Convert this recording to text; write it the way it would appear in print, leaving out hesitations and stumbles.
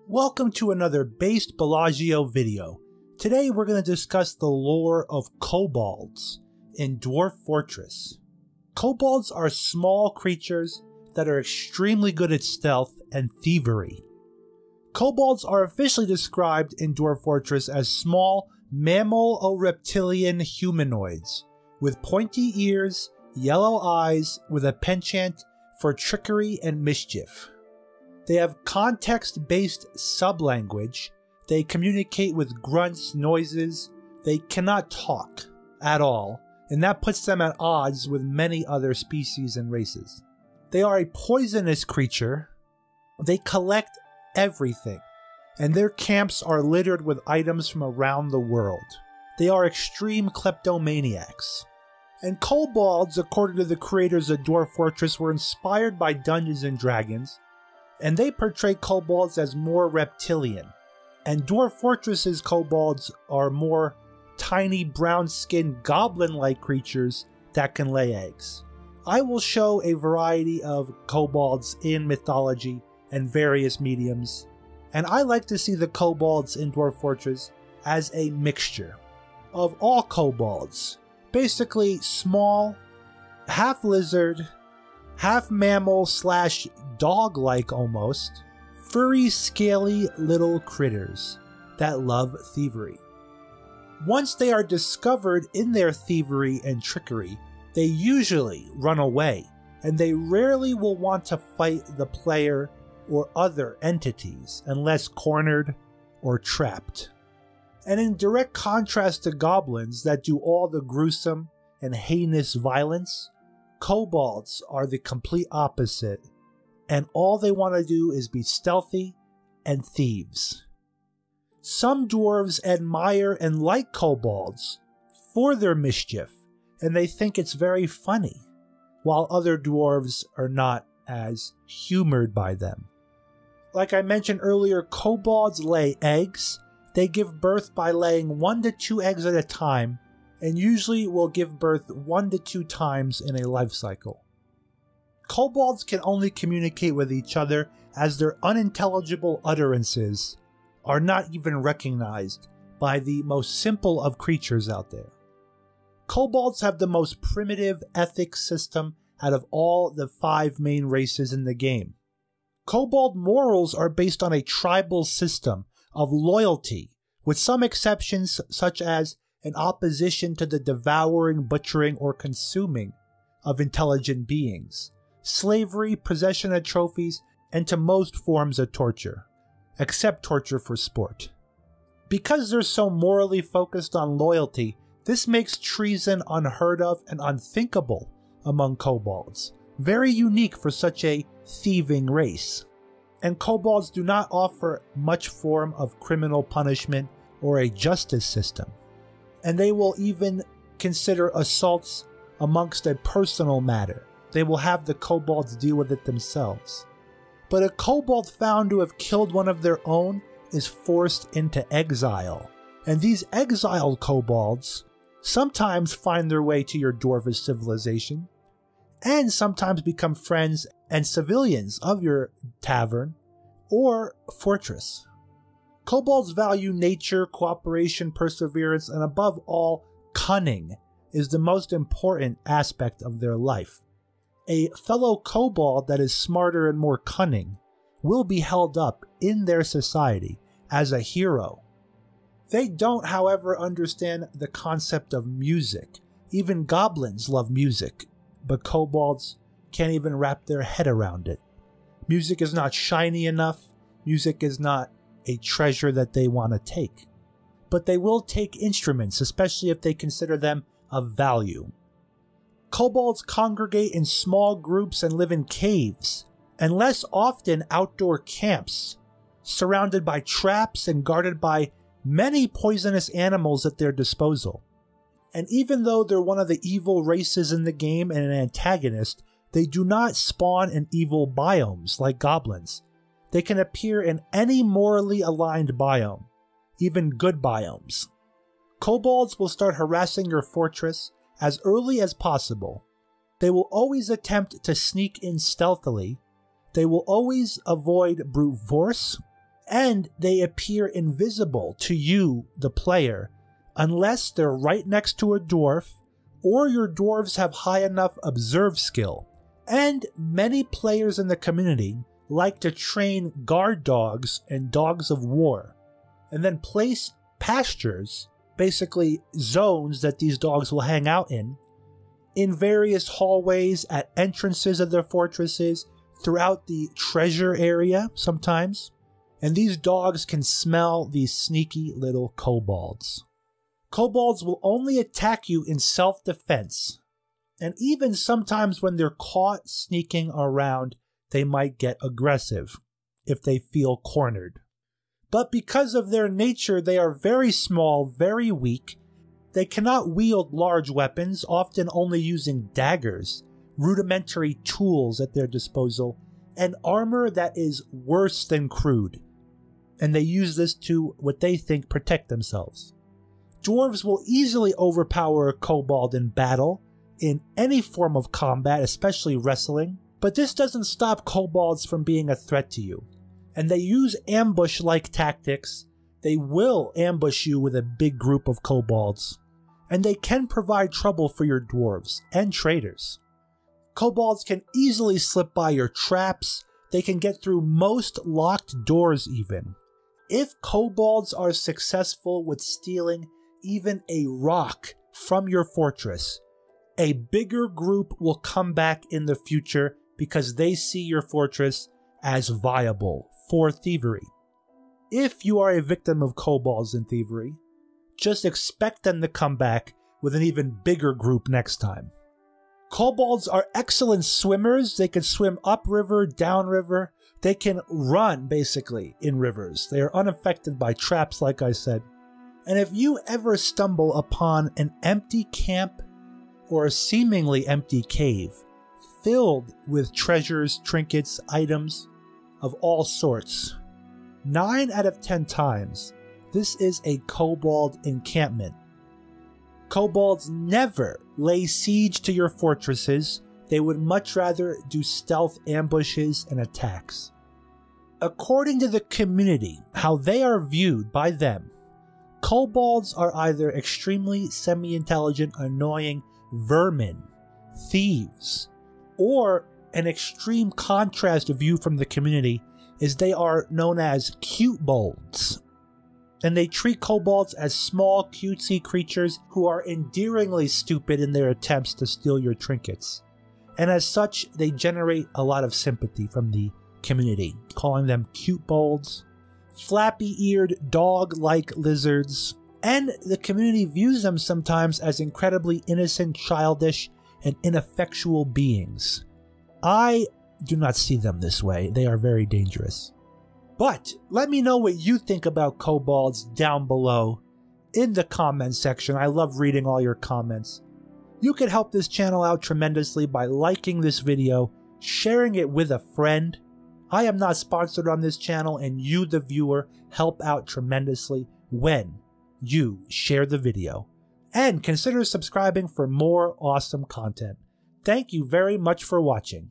Welcome to another BasedBellagio video. Today we're going to discuss the lore of Kobolds in Dwarf Fortress. Kobolds are small creatures that are extremely good at stealth and thievery. Kobolds are officially described in Dwarf Fortress as small mammal or reptilian humanoids with pointy ears, yellow eyes with a penchant for trickery and mischief. They have context-based sublanguage. They communicate with grunts, noises. They cannot talk at all, and that puts them at odds with many other species and races. They are a poisonous creature. They collect everything, and their camps are littered with items from around the world. They are extreme kleptomaniacs. And Kobolds, according to the creators of Dwarf Fortress, were inspired by Dungeons & Dragons, and they portray kobolds as more reptilian. And Dwarf Fortress's kobolds are more tiny brown-skinned goblin-like creatures that can lay eggs. I will show a variety of kobolds in mythology and various mediums, and I like to see the kobolds in Dwarf Fortress as a mixture of all kobolds. Basically small, half lizard, half mammal slash dog-like almost, furry, scaly little critters that love thievery. Once they are discovered in their thievery and trickery, they usually run away, and they rarely will want to fight the player or other entities unless cornered or trapped. And in direct contrast to goblins that do all the gruesome and heinous violence, kobolds are the complete opposite, and all they want to do is be stealthy and thieves. Some dwarves admire and like kobolds for their mischief, and they think it's very funny, while other dwarves are not as humored by them. Like I mentioned earlier, kobolds lay eggs. They give birth by laying 1 to 2 eggs at a time, and usually will give birth 1 to 2 times in a life cycle. Kobolds can only communicate with each other as their unintelligible utterances are not even recognized by the most simple of creatures out there. Kobolds have the most primitive ethics system out of all the 5 main races in the game. Kobold morals are based on a tribal system of loyalty, with some exceptions such as an opposition to the devouring, butchering, or consuming of intelligent beings, slavery, possession of trophies, and to most forms of torture, except torture for sport. Because they're so morally focused on loyalty, this makes treason unheard of and unthinkable among kobolds, very unique for such a thieving race. And kobolds do not offer much form of criminal punishment or a justice system. And they will even consider assaults amongst a personal matter. They will have the kobolds deal with it themselves. But a kobold found to have killed one of their own is forced into exile. And these exiled kobolds sometimes find their way to your dwarvish civilization, and sometimes become friends and civilians of your tavern or fortress. Kobolds value nature, cooperation, perseverance, and above all, cunning is the most important aspect of their life. A fellow kobold that is smarter and more cunning will be held up in their society as a hero. They don't, however, understand the concept of music. Even goblins love music, but kobolds can't even wrap their head around it. Music is not shiny enough. Music is not a treasure that they want to take. But they will take instruments, especially if they consider them of value. Kobolds congregate in small groups and live in caves, and less often outdoor camps, surrounded by traps and guarded by many poisonous animals at their disposal. And even though they're one of the evil races in the game and an antagonist, they do not spawn in evil biomes like goblins. They can appear in any morally aligned biome, even good biomes. Kobolds will start harassing your fortress as early as possible. They will always attempt to sneak in stealthily. They will always avoid brute force, and they appear invisible to you, the player, unless they're right next to a dwarf or your dwarves have high enough observe skill. And many players in the community like to train guard dogs and dogs of war, and then place pastures, basically zones that these dogs will hang out in various hallways, at entrances of their fortresses, throughout the treasure area sometimes. And these dogs can smell these sneaky little kobolds. Kobolds will only attack you in self-defense, and even sometimes when they're caught sneaking around, they might get aggressive if they feel cornered. But because of their nature, they are very small, very weak. They cannot wield large weapons, often only using daggers, rudimentary tools at their disposal, and armor that is worse than crude. And they use this to, what they think, protect themselves. Dwarves will easily overpower a kobold in battle, in any form of combat, especially wrestling, but this doesn't stop kobolds from being a threat to you. And they use ambush-like tactics. They will ambush you with a big group of kobolds, and they can provide trouble for your dwarves and traders. Kobolds can easily slip by your traps. They can get through most locked doors even. If kobolds are successful with stealing even a rock from your fortress, a bigger group will come back in the future because they see your fortress as viable for thievery. If you are a victim of kobolds in thievery, just expect them to come back with an even bigger group next time. Kobolds are excellent swimmers. They can swim upriver, downriver. They can run, basically, in rivers. They are unaffected by traps, like I said. And if you ever stumble upon an empty camp or a seemingly empty cave filled with treasures, trinkets, items of all sorts, 9 out of 10 times, this is a kobold encampment. Kobolds never lay siege to your fortresses. They would much rather do stealth ambushes and attacks. According to the community, how they are viewed by them, kobolds are either extremely semi-intelligent, annoying vermin, thieves, or an extreme contrast view from the community is they are known as cutebolds. And they treat kobolds as small, cutesy creatures who are endearingly stupid in their attempts to steal your trinkets. And as such, they generate a lot of sympathy from the community, calling them cutebolds, flappy-eared dog-like lizards, and the community views them sometimes as incredibly innocent, childish, and ineffectual beings. I do not see them this way. They are very dangerous. But let me know what you think about kobolds down below in the comment section. I love reading all your comments. You can help this channel out tremendously by liking this video, sharing it with a friend. I am not sponsored on this channel, and you, the viewer, help out tremendously when you share the video. And consider subscribing for more awesome content. Thank you very much for watching.